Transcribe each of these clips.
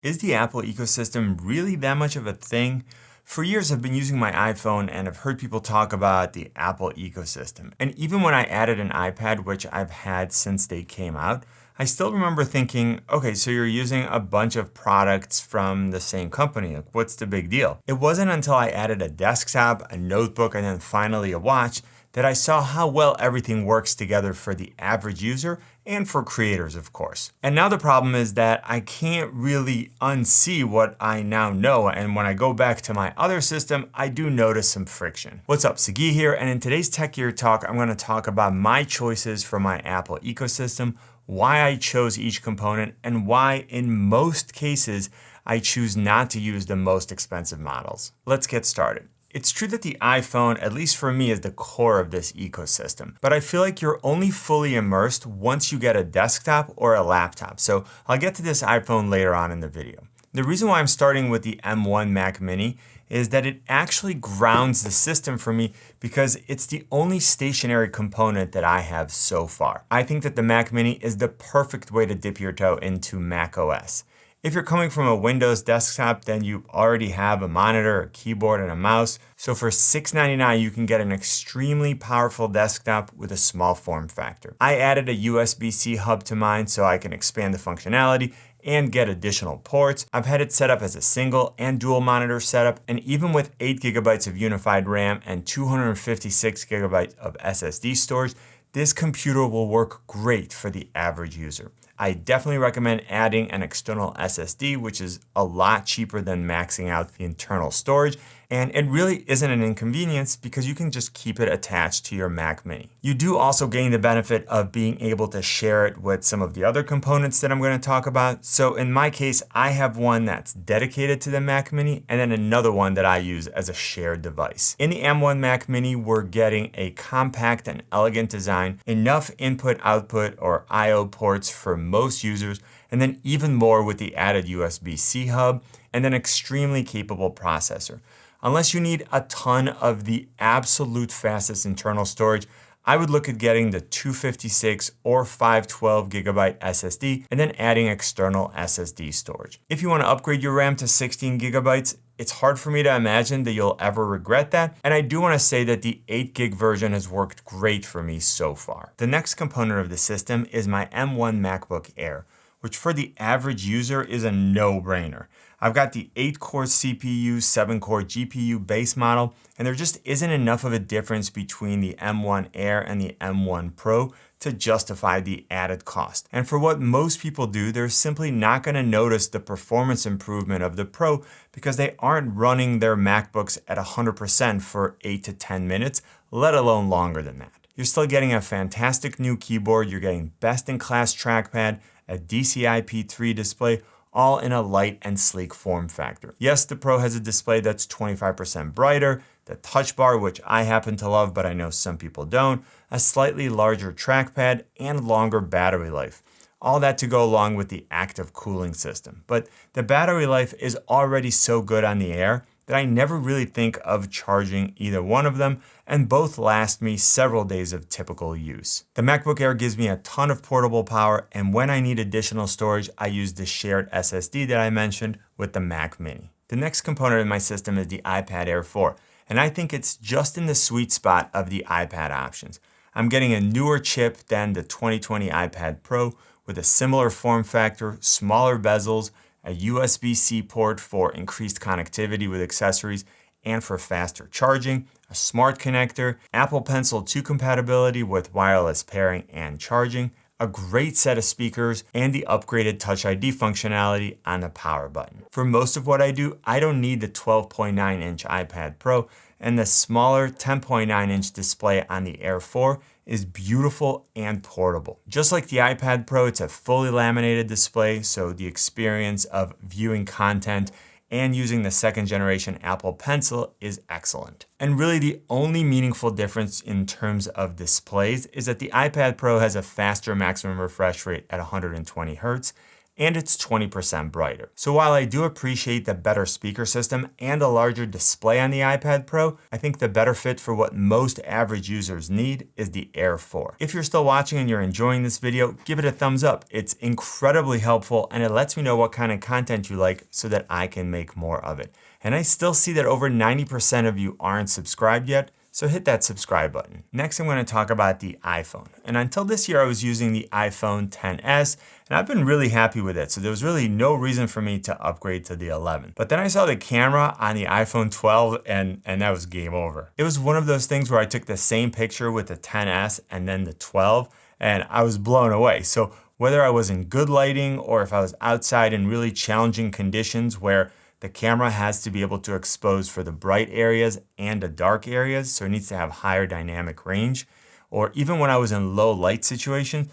Is the Apple ecosystem really that much of a thing? For years, I've been using my iPhone and I've heard people talk about the Apple ecosystem. And even when I added an iPad, which I've had since they came out, I still remember thinking, okay, so you're using a bunch of products from the same company. Like, what's the big deal? It wasn't until I added a desktop, a notebook, and then finally a watch that I saw how well everything works together for the average user and for creators, of course. And now the problem is that I can't really unsee what I now know, and when I go back to my other system, I do notice some friction. What's up, Sagi here, and in today's Tech Gear Talk, I'm gonna talk about my choices for my Apple ecosystem, why I chose each component, and why in most cases, I choose not to use the most expensive models. Let's get started. It's true that the iPhone, at least for me, is the core of this ecosystem, but I feel like you're only fully immersed once you get a desktop or a laptop. So I'll get to this iPhone later on in the video. The reason why I'm starting with the M1 Mac Mini is that it actually grounds the system for me because it's the only stationary component that I have so far. I think that the Mac Mini is the perfect way to dip your toe into Mac OS. If you're coming from a Windows desktop, then you already have a monitor, a keyboard, and a mouse. So for $699, you can get an extremely powerful desktop with a small form factor. I added a USB-C hub to mine so I can expand the functionality and get additional ports. I've had it set up as a single and dual monitor setup, and even with 8 gigabytes of unified RAM and 256 gigabytes of SSD storage, this computer will work great for the average user. I definitely recommend adding an external SSD, which is a lot cheaper than maxing out the internal storage. And it really isn't an inconvenience because you can just keep it attached to your Mac Mini. You do also gain the benefit of being able to share it with some of the other components that I'm going to talk about. So in my case, I have one that's dedicated to the Mac Mini and then another one that I use as a shared device. In the M1 Mac Mini, we're getting a compact and elegant design, enough input-output or I/O ports for most users, and then even more with the added USB-C hub and an extremely capable processor. Unless you need a ton of the absolute fastest internal storage, I would look at getting the 256 or 512 gigabyte SSD and then adding external SSD storage. If you want to upgrade your RAM to 16 gigabytes, it's hard for me to imagine that you'll ever regret that. And I do want to say that the 8 gig version has worked great for me so far. The next component of the system is my M1 MacBook Air, which for the average user is a no-brainer. I've got the 8-core CPU, 7-core GPU base model, and there just isn't enough of a difference between the M1 Air and the M1 Pro to justify the added cost. And for what most people do, they're simply not going to notice the performance improvement of the Pro because they aren't running their MacBooks at 100% for 8 to 10 minutes, let alone longer than that. You're still getting a fantastic new keyboard, you're getting best-in-class trackpad, a DCI-P3 display, all in a light and sleek form factor. Yes, the Pro has a display that's 25% brighter, the touch bar, which I happen to love, but I know some people don't, a slightly larger trackpad, and longer battery life. All that to go along with the active cooling system. But the battery life is already so good on the Air that I never really think of charging either one of them, and both last me several days of typical use. The MacBook Air gives me a ton of portable power, and when I need additional storage, I use the shared SSD that I mentioned with the Mac Mini. The next component in my system is the iPad Air 4, and I think it's just in the sweet spot of the iPad options. I'm getting a newer chip than the 2020 iPad Pro with a similar form factor, smaller bezels, a USB-C port for increased connectivity with accessories and for faster charging, a smart connector, Apple Pencil 2 compatibility with wireless pairing and charging, a great set of speakers, and the upgraded Touch ID functionality on the power button. For most of what I do, I don't need the 12.9-inch iPad Pro, and the smaller 10.9-inch display on the Air 4 is beautiful and portable. Just like the iPad Pro, it's a fully laminated display, so the experience of viewing content and using the second generation Apple Pencil is excellent. And really the only meaningful difference in terms of displays is that the iPad Pro has a faster maximum refresh rate at 120 Hz, and it's 20% brighter. So while I do appreciate the better speaker system and a larger display on the iPad Pro, I think the better fit for what most average users need is the Air 4. If you're still watching and you're enjoying this video, give it a thumbs up. It's incredibly helpful and it lets me know what kind of content you like so that I can make more of it. And I still see that over 90% of you aren't subscribed yet, so hit that subscribe button. Next, I'm going to talk about the iPhone. And until this year, I was using the iPhone XS, and I've been really happy with it. So there was really no reason for me to upgrade to the 11. But then I saw the camera on the iPhone 12, and that was game over. It was one of those things where I took the same picture with the XS and then the 12, and I was blown away. So whether I was in good lighting or if I was outside in really challenging conditions where the camera has to be able to expose for the bright areas and the dark areas, so it needs to have higher dynamic range. Or even when I was in low light situations,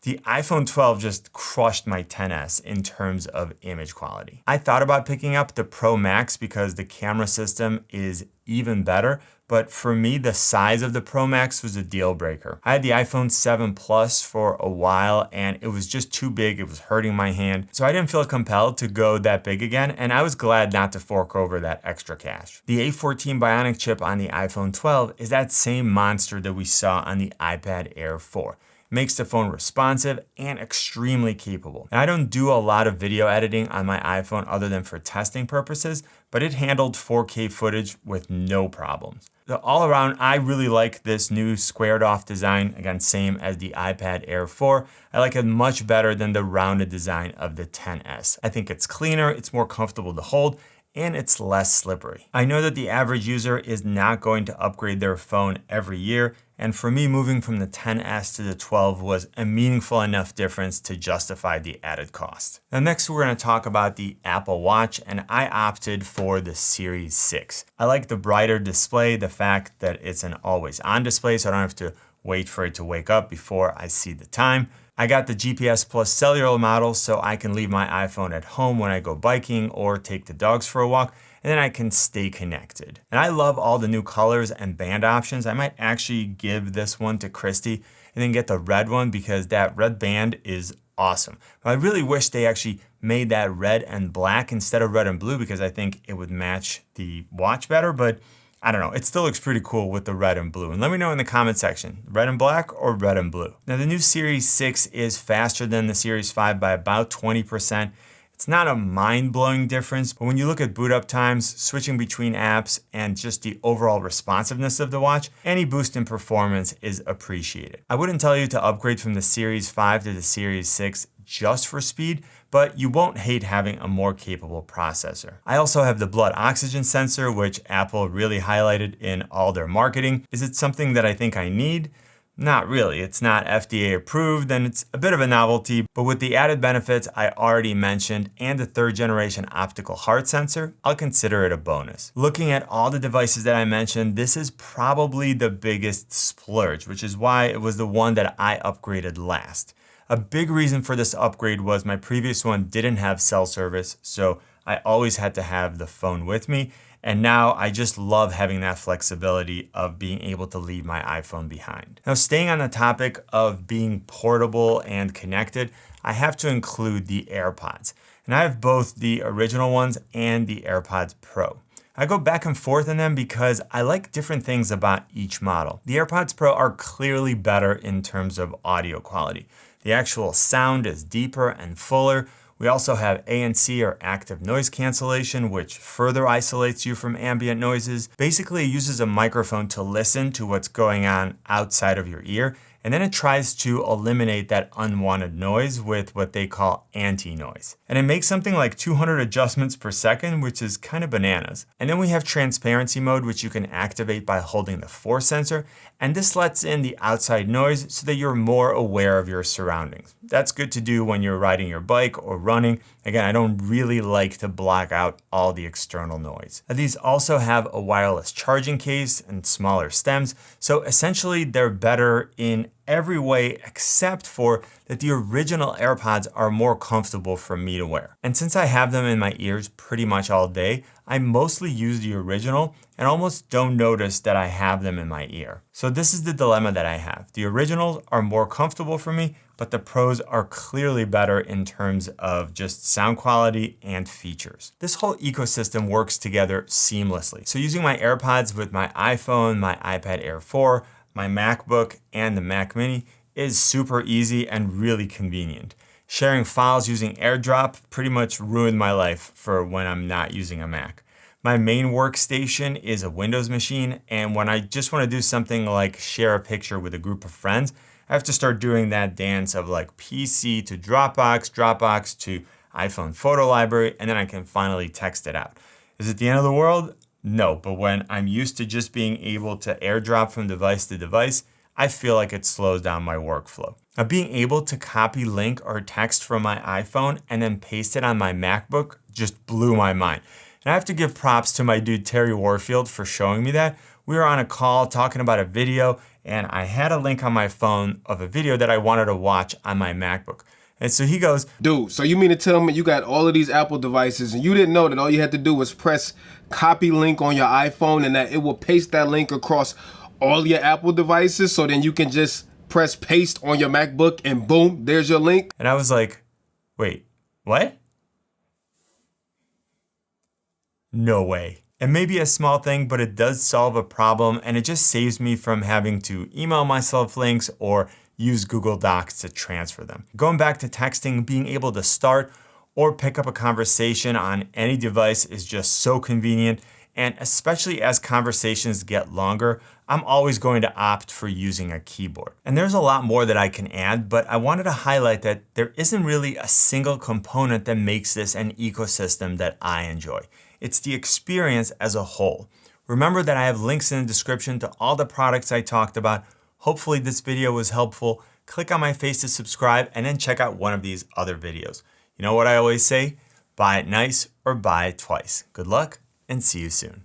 the iPhone 12 just crushed my XS in terms of image quality. I thought about picking up the Pro Max because the camera system is even better, but for me, the size of the Pro Max was a deal breaker. I had the iPhone 7 Plus for a while and it was just too big. It was hurting my hand. So I didn't feel compelled to go that big again, and I was glad not to fork over that extra cash. The A14 Bionic chip on the iPhone 12 is that same monster that we saw on the iPad Air 4. Makes the phone responsive and extremely capable. Now, I don't do a lot of video editing on my iPhone other than for testing purposes, but it handled 4K footage with no problems. So all around, I really like this new squared off design, again, same as the iPad Air 4. I like it much better than the rounded design of the XS. I think it's cleaner, it's more comfortable to hold, and it's less slippery. I know that the average user is not going to upgrade their phone every year, and for me, moving from the XS to the 12 was a meaningful enough difference to justify the added cost. Now next, we're going to talk about the Apple Watch, and I opted for the Series 6. I like the brighter display, the fact that it's an always on display, so I don't have to wait for it to wake up before I see the time. I got the GPS Plus cellular model so I can leave my iPhone at home when I go biking or take the dogs for a walk, and then I can stay connected. And I love all the new colors and band options. I might actually give this one to Christy and then get the red one because that red band is awesome. But I really wish they actually made that red and black instead of red and blue because I think it would match the watch better, but I don't know, it still looks pretty cool with the red and blue. And let me know in the comment section, red and black or red and blue. Now the new Series 6 is faster than the Series 5 by about 20%. It's not a mind-blowing difference, but when you look at boot up times, switching between apps, and just the overall responsiveness of the watch, any boost in performance is appreciated. I wouldn't tell you to upgrade from the Series 5 to the Series 6 just for speed, but you won't hate having a more capable processor. I also have the blood oxygen sensor, which Apple really highlighted in all their marketing. Is it something that I think I need? Not really. It's not FDA approved and it's a bit of a novelty, but with the added benefits I already mentioned and the 3rd generation optical heart sensor, I'll consider it a bonus. Looking at all the devices that I mentioned, this is probably the biggest splurge, which is why it was the one that I upgraded last. A big reason for this upgrade was my previous one didn't have cell service, so I always had to have the phone with me. And now I just love having that flexibility of being able to leave my iPhone behind. Now, staying on the topic of being portable and connected, I have to include the AirPods. And I have both the original ones and the AirPods Pro. I go back and forth in them because I like different things about each model. The AirPods Pro are clearly better in terms of audio quality. The actual sound is deeper and fuller. We also have ANC or active noise cancellation, which further isolates you from ambient noises. Basically, it uses a microphone to listen to what's going on outside of your ear, and then it tries to eliminate that unwanted noise with what they call anti-noise. And it makes something like 200 adjustments per second, which is kind of bananas. And then we have transparency mode, which you can activate by holding the force sensor, and this lets in the outside noise so that you're more aware of your surroundings. That's good to do when you're riding your bike or running. Again, I don't really like to block out all the external noise. Now, these also have a wireless charging case and smaller stems, so essentially they're better in every way except for that the original AirPods are more comfortable for me to wear. And since I have them in my ears pretty much all day, I mostly use the original and almost don't notice that I have them in my ear. So this is the dilemma that I have. The originals are more comfortable for me, but the Pros are clearly better in terms of just sound quality and features. This whole ecosystem works together seamlessly. So using my AirPods with my iPhone, my iPad Air 4, my MacBook, and the Mac Mini is super easy and really convenient. Sharing files using AirDrop pretty much ruined my life for when I'm not using a Mac. My main workstation is a Windows machine, and when I just want to do something like share a picture with a group of friends, I have to start doing that dance of like PC to Dropbox, Dropbox to iPhone photo library, and then I can finally text it out. Is it the end of the world? No, but when I'm used to just being able to AirDrop from device to device, I feel like it slows down my workflow. Now, being able to copy link or text from my iPhone and then paste it on my MacBook just blew my mind. And I have to give props to my dude Terry Warfield for showing me that. We were on a call talking about a video, and I had a link on my phone of a video that I wanted to watch on my MacBook. And so he goes, dude, so you mean to tell me you got all of these Apple devices and you didn't know that all you had to do was press copy link on your iPhone and that it will paste that link across all your Apple devices, so then you can just press paste on your MacBook and boom, there's your link? And I was like, wait, what? No way. It may be a small thing, but it does solve a problem, and it just saves me from having to email myself links or use Google Docs to transfer them. Going back to texting, being able to start or pick up a conversation on any device is just so convenient, and especially as conversations get longer, I'm always going to opt for using a keyboard. And there's a lot more that I can add, but I wanted to highlight that there isn't really a single component that makes this an ecosystem that I enjoy. It's the experience as a whole. Remember that I have links in the description to all the products I talked about. Hopefully this video was helpful. Click on my face to subscribe and then check out one of these other videos. You know what I always say? Buy it nice or buy it twice. Good luck and see you soon.